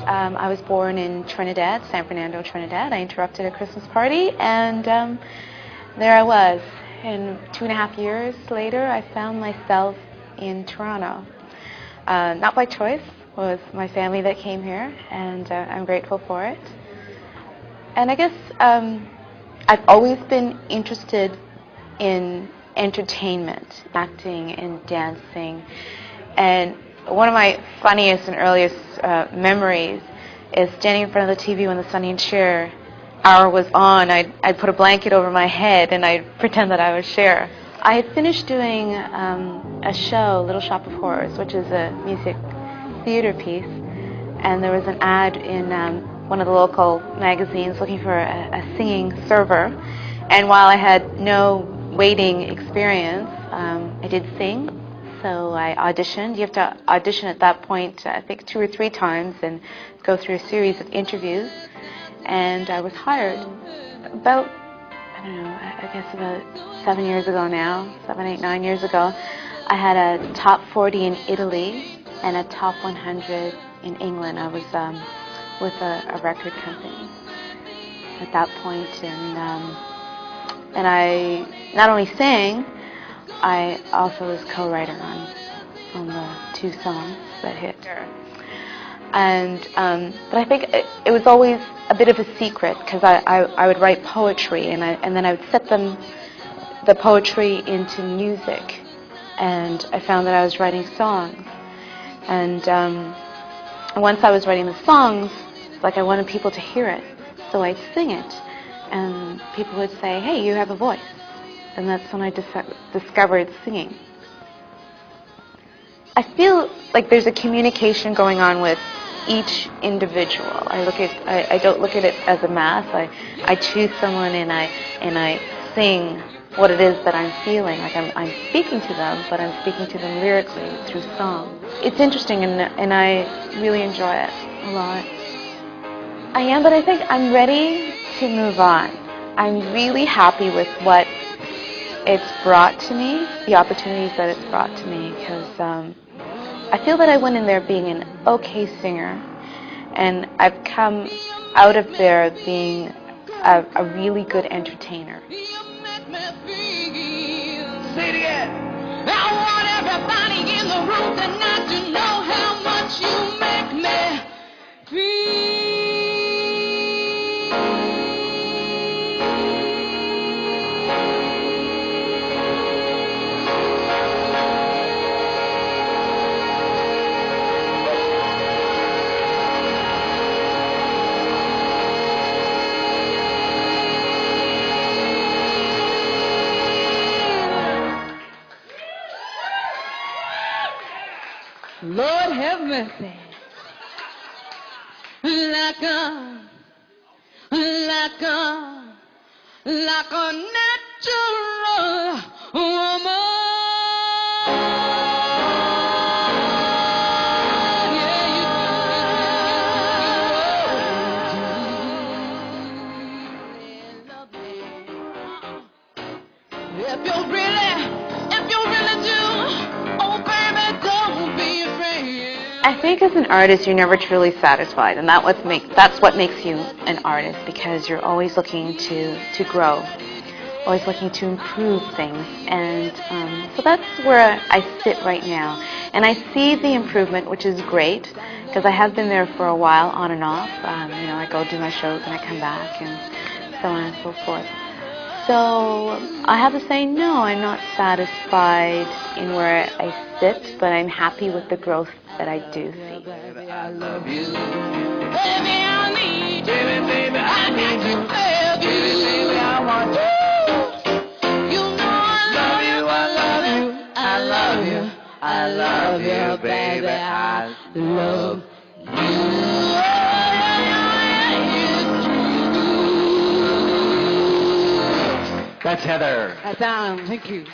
I was born in Trinidad, San Fernando, Trinidad. I interrupted a Christmas party, and there I was. And 2.5 years later, I found myself in Toronto. Not by choice. It was my family that came here, and I'm grateful for it. And I guess I've always been interested in entertainment, acting and dancing. And one of my funniest and earliest memories is standing in front of the TV when the Sonny and Cher hour was on. I'd put a blanket over my head and I'd pretend that I was Cher. I had finished doing a show, Little Shop of Horrors, which is a music theater piece, and there was an ad in one of the local magazines looking for a singing server. And while I had no waiting experience, I did sing. So I auditioned. You have to audition at that point, I think 2 or 3 times, and go through a series of interviews. And I was hired about, I don't know, I guess about 7 years ago now, 7, 8, 9 years ago. I had a top 40 in Italy and a top 100 in England. I was with a record company at that point, and I not only sang, I also was co-writer on the 2 songs that hit. And but I think it was always a bit of a secret, because I would write poetry, and then I would set the poetry into music, and I found that I was writing songs. And once I was writing the songs, like, I wanted people to hear it, so I'd sing it, and people would say, "Hey, you have a voice." And that's when I discovered singing. I feel like there's a communication going on with each individual. I don't look at it as a mass. I choose someone and I sing what it is that I'm feeling. Like, I'm speaking to them, but I'm speaking to them lyrically through song. It's interesting, and I really enjoy it a lot. I am, but I think I'm ready to move on. I'm really happy with what it's brought to me, the opportunities that it's brought to me, because I feel that I went in there being an okay singer, and I've come out of there being a really good entertainer. Say it again. I want everybody in the room tonight to know how much you make me feel. Lord have mercy. Like a natural woman. Yeah, you love me. If you really do, oh baby, don't be afraid. I think as an artist, you're never truly satisfied, and that's what makes you an artist, because you're always looking to grow, always looking to improve things, and so that's where I sit right now. And I see the improvement, which is great, because I have been there for a while, on and off. I go do my shows and I come back, and so on and so forth. So I have to say, no, I'm not satisfied in where I sit, but I'm happy with the growth that I do see. Baby, I love you. Baby, I need you. Baby, I got to love you. Baby, I want you. You know I love you. I love you. I love you. I love you, baby. I love you. That's Heather. That's Alan. Thank you.